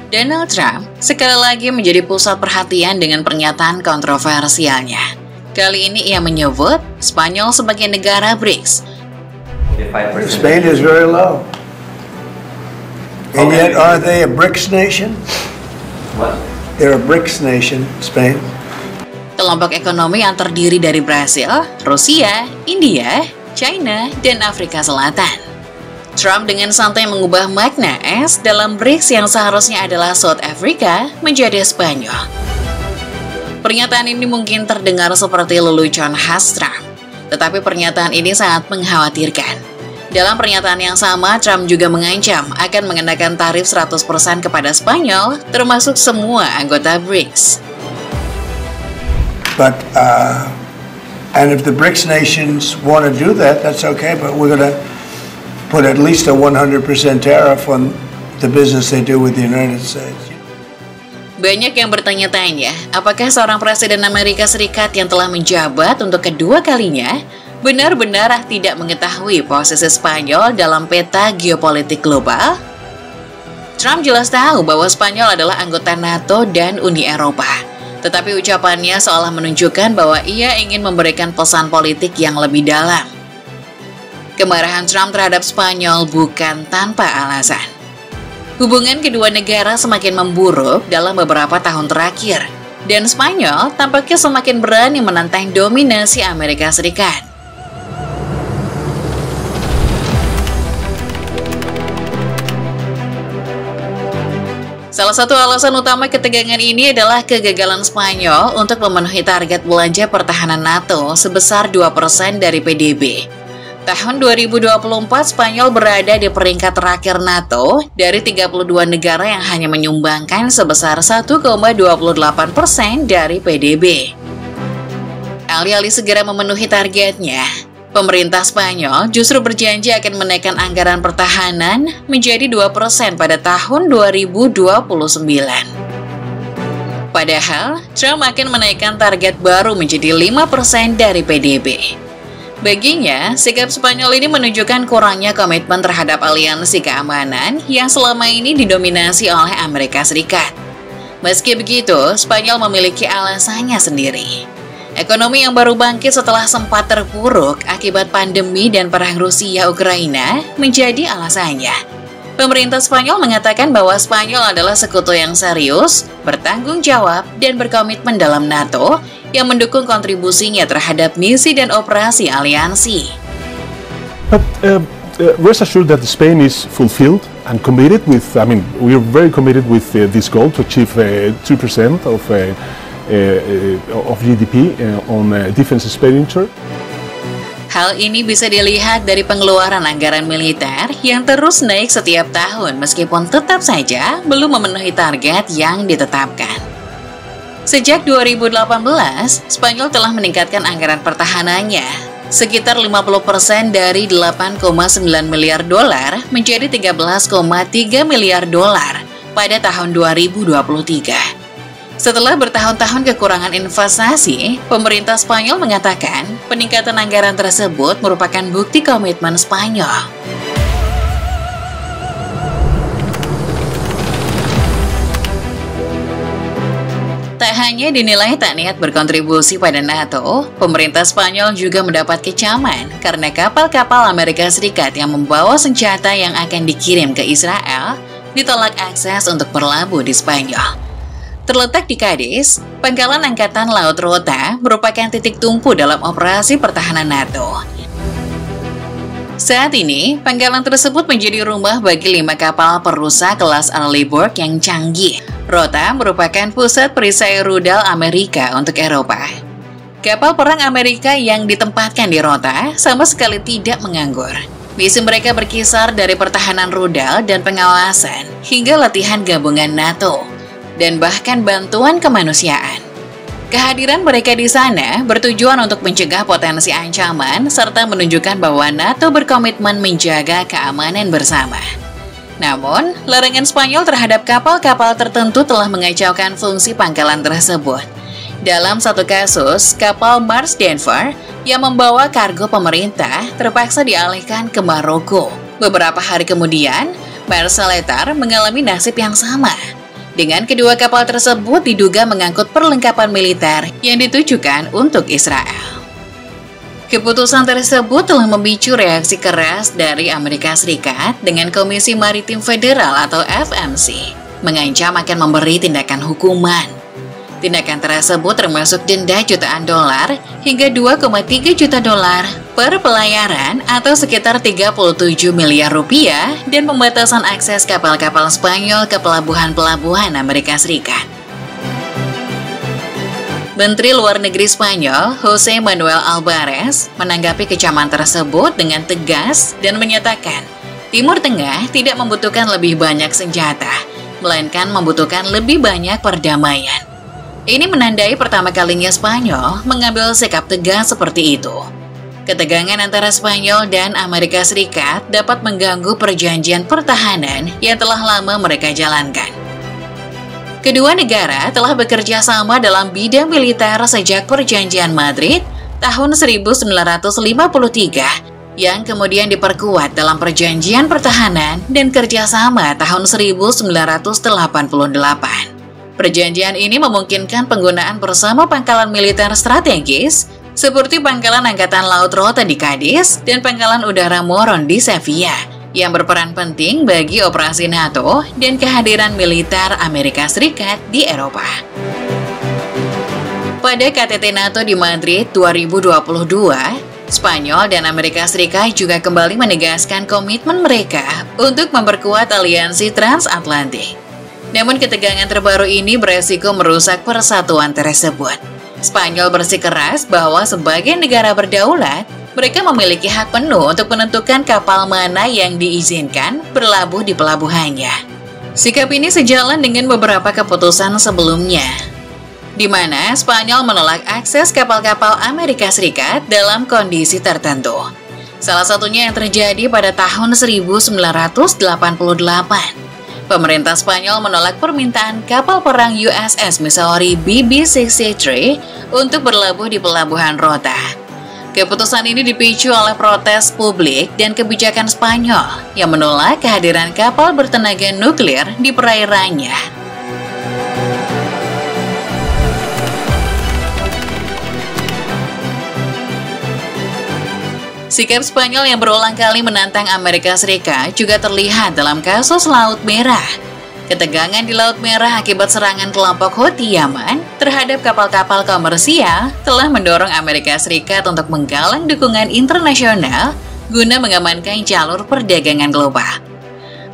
Donald Trump sekali lagi menjadi pusat perhatian dengan pernyataan kontroversialnya. Kali ini ia menyebut Spanyol sebagai negara BRICS. Spain is very low. And yet are they a BRICS nation? What? They're a BRICS nation, Spain. Kelompok ekonomi yang terdiri dari Brasil, Rusia, India, China, dan Afrika Selatan. Trump dengan santai mengubah makna S dalam BRICS yang seharusnya adalah South Africa menjadi Spanyol. Pernyataan ini mungkin terdengar seperti lelucon khas Trump, tetapi pernyataan ini sangat mengkhawatirkan. Dalam pernyataan yang sama, Trump juga mengancam akan mengenakan tarif 100% kepada Spanyol, termasuk semua anggota BRICS. But, and if the BRICS nations want to do that, that's okay, but we're going to put at least a 100% tariff on the business they do with the United States. Banyak yang bertanya-tanya, apakah seorang Presiden Amerika Serikat yang telah menjabat untuk kedua kalinya benar-benar tidak mengetahui posisi Spanyol dalam peta geopolitik global? Trump jelas tahu bahwa Spanyol adalah anggota NATO dan Uni Eropa. Tetapi ucapannya seolah menunjukkan bahwa ia ingin memberikan pesan politik yang lebih dalam. Kemarahan Trump terhadap Spanyol bukan tanpa alasan. Hubungan kedua negara semakin memburuk dalam beberapa tahun terakhir, dan Spanyol tampaknya semakin berani menantang dominasi Amerika Serikat. Salah satu alasan utama ketegangan ini adalah kegagalan Spanyol untuk memenuhi target belanja pertahanan NATO sebesar 2% dari PDB. Tahun 2024, Spanyol berada di peringkat terakhir NATO dari 32 negara yang hanya menyumbangkan sebesar 1,28% dari PDB. Alih-alih segera memenuhi targetnya, pemerintah Spanyol justru berjanji akan menaikkan anggaran pertahanan menjadi 2% pada tahun 2029. Padahal, Trump akan menaikkan target baru menjadi 5% dari PDB. Baginya, sikap Spanyol ini menunjukkan kurangnya komitmen terhadap aliansi keamanan yang selama ini didominasi oleh Amerika Serikat. Meski begitu, Spanyol memiliki alasannya sendiri. Ekonomi yang baru bangkit setelah sempat terpuruk akibat pandemi dan perang Rusia-Ukraina menjadi alasannya. Pemerintah Spanyol mengatakan bahwa Spanyol adalah sekutu yang serius, bertanggung jawab, dan berkomitmen dalam NATO yang mendukung kontribusinya terhadap misi dan operasi aliansi. But rest assured that Spain is fulfilled and committed with, we are very committed with this goal to achieve 2% of GDP on defense expenditure. Hal ini bisa dilihat dari pengeluaran anggaran militer yang terus naik setiap tahun meskipun tetap saja belum memenuhi target yang ditetapkan. Sejak 2018, Spanyol telah meningkatkan anggaran pertahanannya sekitar 50% dari 8,9 miliar dolar menjadi 13,3 miliar dolar pada tahun 2023. Setelah bertahun-tahun kekurangan investasi, pemerintah Spanyol mengatakan peningkatan anggaran tersebut merupakan bukti komitmen Spanyol. Tak hanya dinilai tak niat berkontribusi pada NATO, pemerintah Spanyol juga mendapat kecaman karena kapal-kapal Amerika Serikat yang membawa senjata yang akan dikirim ke Israel ditolak akses untuk berlabuh di Spanyol. Terletak di Cadiz, Pangkalan Angkatan Laut Rota merupakan titik tumpu dalam operasi pertahanan NATO. Saat ini, pangkalan tersebut menjadi rumah bagi 5 kapal perusak kelas Arleigh Burke yang canggih. Rota merupakan pusat perisai rudal Amerika untuk Eropa. Kapal perang Amerika yang ditempatkan di Rota sama sekali tidak menganggur. Misi mereka berkisar dari pertahanan rudal dan pengawasan hingga latihan gabungan NATO dan bahkan bantuan kemanusiaan. Kehadiran mereka di sana bertujuan untuk mencegah potensi ancaman serta menunjukkan bahwa NATO berkomitmen menjaga keamanan bersama. Namun, larangan Spanyol terhadap kapal-kapal tertentu telah mengacaukan fungsi pangkalan tersebut. Dalam satu kasus, kapal Mars Denver yang membawa kargo pemerintah terpaksa dialihkan ke Maroko. Beberapa hari kemudian, Mars Seletar mengalami nasib yang sama. dengan kedua kapal tersebut diduga mengangkut perlengkapan militer yang ditujukan untuk Israel. Keputusan tersebut telah memicu reaksi keras dari Amerika Serikat dengan Komisi Maritim Federal atau FMC mengancam akan memberi tindakan hukuman. Tindakan tersebut termasuk denda jutaan dolar hingga 2,3 juta dolar per pelayaran atau sekitar 37 miliar rupiah dan pembatasan akses kapal-kapal Spanyol ke pelabuhan-pelabuhan Amerika Serikat. Menteri Luar Negeri Spanyol, José Manuel Álvarez, menanggapi kecaman tersebut dengan tegas dan menyatakan, Timur Tengah tidak membutuhkan lebih banyak senjata, melainkan membutuhkan lebih banyak perdamaian. Ini menandai pertama kalinya Spanyol mengambil sikap tegas seperti itu. Ketegangan antara Spanyol dan Amerika Serikat dapat mengganggu perjanjian pertahanan yang telah lama mereka jalankan. Kedua negara telah bekerja sama dalam bidang militer sejak Perjanjian Madrid tahun 1953 yang kemudian diperkuat dalam Perjanjian Pertahanan dan Kerjasama tahun 1988. Perjanjian ini memungkinkan penggunaan bersama pangkalan militer strategis seperti Pangkalan Angkatan Laut Rota di Cadiz dan Pangkalan Udara Moron di Sevilla yang berperan penting bagi operasi NATO dan kehadiran militer Amerika Serikat di Eropa. Pada KTT NATO di Madrid 2022, Spanyol dan Amerika Serikat juga kembali menegaskan komitmen mereka untuk memperkuat aliansi transatlantik. Namun ketegangan terbaru ini beresiko merusak persatuan tersebut. Spanyol bersikeras bahwa sebagai negara berdaulat, mereka memiliki hak penuh untuk menentukan kapal mana yang diizinkan berlabuh di pelabuhannya. Sikap ini sejalan dengan beberapa keputusan sebelumnya, di mana Spanyol menolak akses kapal-kapal Amerika Serikat dalam kondisi tertentu. Salah satunya yang terjadi pada tahun 1988. Pemerintah Spanyol menolak permintaan kapal perang USS Missouri BB-63 untuk berlabuh di pelabuhan Rota. Keputusan ini dipicu oleh protes publik dan kebijakan Spanyol yang menolak kehadiran kapal bertenaga nuklir di perairannya. Sikap Spanyol yang berulang kali menantang Amerika Serikat juga terlihat dalam kasus Laut Merah. Ketegangan di Laut Merah akibat serangan kelompok Houthi Yaman terhadap kapal-kapal komersial telah mendorong Amerika Serikat untuk menggalang dukungan internasional guna mengamankan jalur perdagangan global.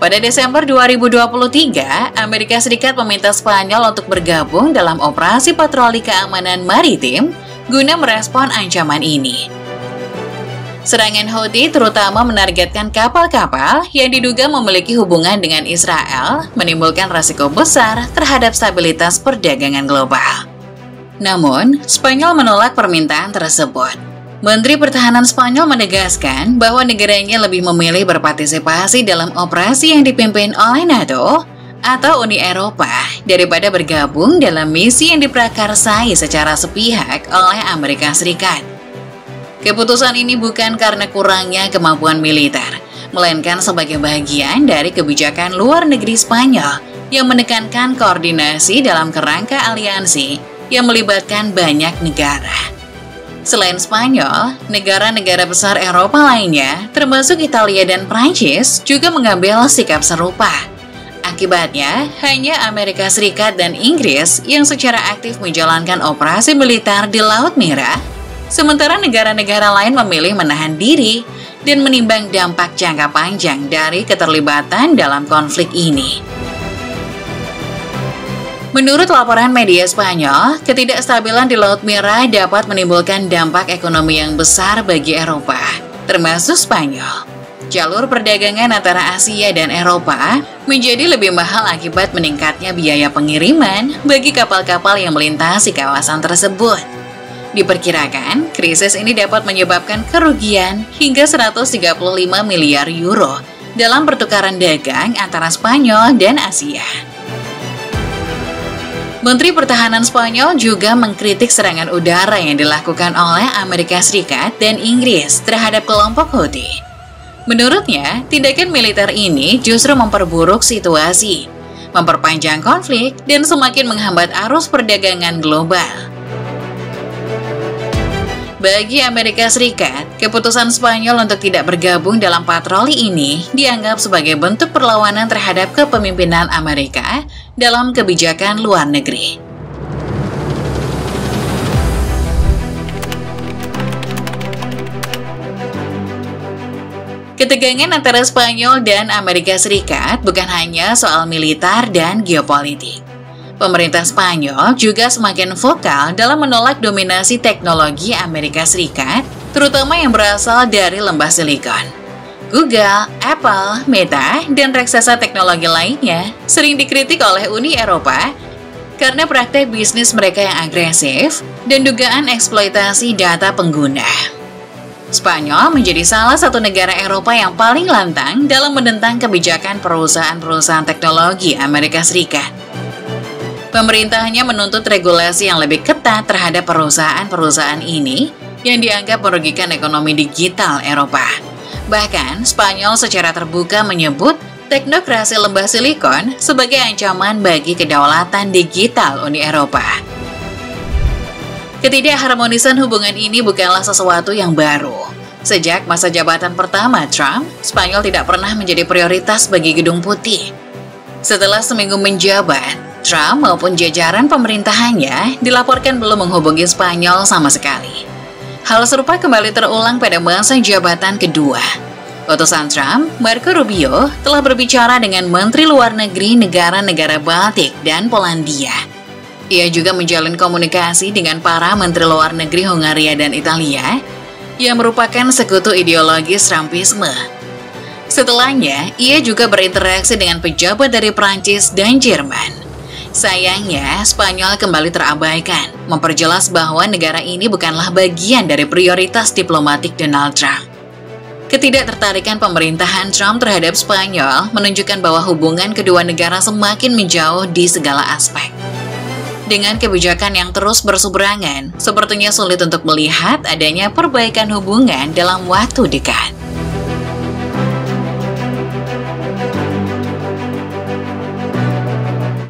Pada Desember 2023, Amerika Serikat meminta Spanyol untuk bergabung dalam operasi patroli keamanan maritim guna merespon ancaman ini. Serangan Houthi terutama menargetkan kapal-kapal yang diduga memiliki hubungan dengan Israel, menimbulkan risiko besar terhadap stabilitas perdagangan global. Namun, Spanyol menolak permintaan tersebut. Menteri Pertahanan Spanyol menegaskan bahwa negaranya lebih memilih berpartisipasi dalam operasi yang dipimpin oleh NATO atau Uni Eropa daripada bergabung dalam misi yang diprakarsai secara sepihak oleh Amerika Serikat. Keputusan ini bukan karena kurangnya kemampuan militer, melainkan sebagai bagian dari kebijakan luar negeri Spanyol yang menekankan koordinasi dalam kerangka aliansi yang melibatkan banyak negara. Selain Spanyol, negara-negara besar Eropa lainnya, termasuk Italia dan Prancis, juga mengambil sikap serupa. Akibatnya, hanya Amerika Serikat dan Inggris yang secara aktif menjalankan operasi militer di Laut Merah, sementara negara-negara lain memilih menahan diri dan menimbang dampak jangka panjang dari keterlibatan dalam konflik ini. Menurut laporan media Spanyol, ketidakstabilan di Laut Merah dapat menimbulkan dampak ekonomi yang besar bagi Eropa, termasuk Spanyol. Jalur perdagangan antara Asia dan Eropa menjadi lebih mahal akibat meningkatnya biaya pengiriman bagi kapal-kapal yang melintasi kawasan tersebut. Diperkirakan, krisis ini dapat menyebabkan kerugian hingga 135 miliar euro dalam pertukaran dagang antara Spanyol dan Asia. Menteri Pertahanan Spanyol juga mengkritik serangan udara yang dilakukan oleh Amerika Serikat dan Inggris terhadap kelompok Houthi. Menurutnya, tindakan militer ini justru memperburuk situasi. memperpanjang konflik, dan semakin menghambat arus perdagangan global. Bagi Amerika Serikat, keputusan Spanyol untuk tidak bergabung dalam patroli ini dianggap sebagai bentuk perlawanan terhadap kepemimpinan Amerika dalam kebijakan luar negeri. Ketegangan antara Spanyol dan Amerika Serikat bukan hanya soal militer dan geopolitik. Pemerintah Spanyol juga semakin vokal dalam menolak dominasi teknologi Amerika Serikat, terutama yang berasal dari lembah Silikon. Google, Apple, Meta, dan raksasa teknologi lainnya sering dikritik oleh Uni Eropa karena praktek bisnis mereka yang agresif dan dugaan eksploitasi data pengguna. Spanyol menjadi salah satu negara Eropa yang paling lantang dalam menentang kebijakan perusahaan-perusahaan teknologi Amerika Serikat. Pemerintahnya menuntut regulasi yang lebih ketat terhadap perusahaan-perusahaan ini yang dianggap merugikan ekonomi digital Eropa. Bahkan, Spanyol secara terbuka menyebut teknokrasi lembah Silikon sebagai ancaman bagi kedaulatan digital Uni Eropa. Ketidakharmonisan hubungan ini bukanlah sesuatu yang baru. Sejak masa jabatan pertama Trump, Spanyol tidak pernah menjadi prioritas bagi Gedung Putih. Setelah seminggu menjabat, Trump maupun jajaran pemerintahannya dilaporkan belum menghubungi Spanyol sama sekali. Hal serupa kembali terulang pada masa jabatan kedua. Utusan Trump, Marco Rubio, telah berbicara dengan Menteri Luar Negeri negara-negara Baltik dan Polandia. Ia juga menjalin komunikasi dengan para Menteri Luar Negeri Hungaria dan Italia, yang merupakan sekutu ideologis Trumpisme. Setelahnya, ia juga berinteraksi dengan pejabat dari Prancis dan Jerman. Sayangnya, Spanyol kembali terabaikan, memperjelas bahwa negara ini bukanlah bagian dari prioritas diplomatik Donald Trump. Ketidaktertarikan pemerintahan Trump terhadap Spanyol menunjukkan bahwa hubungan kedua negara semakin menjauh di segala aspek. Dengan kebijakan yang terus berseberangan, sepertinya sulit untuk melihat adanya perbaikan hubungan dalam waktu dekat.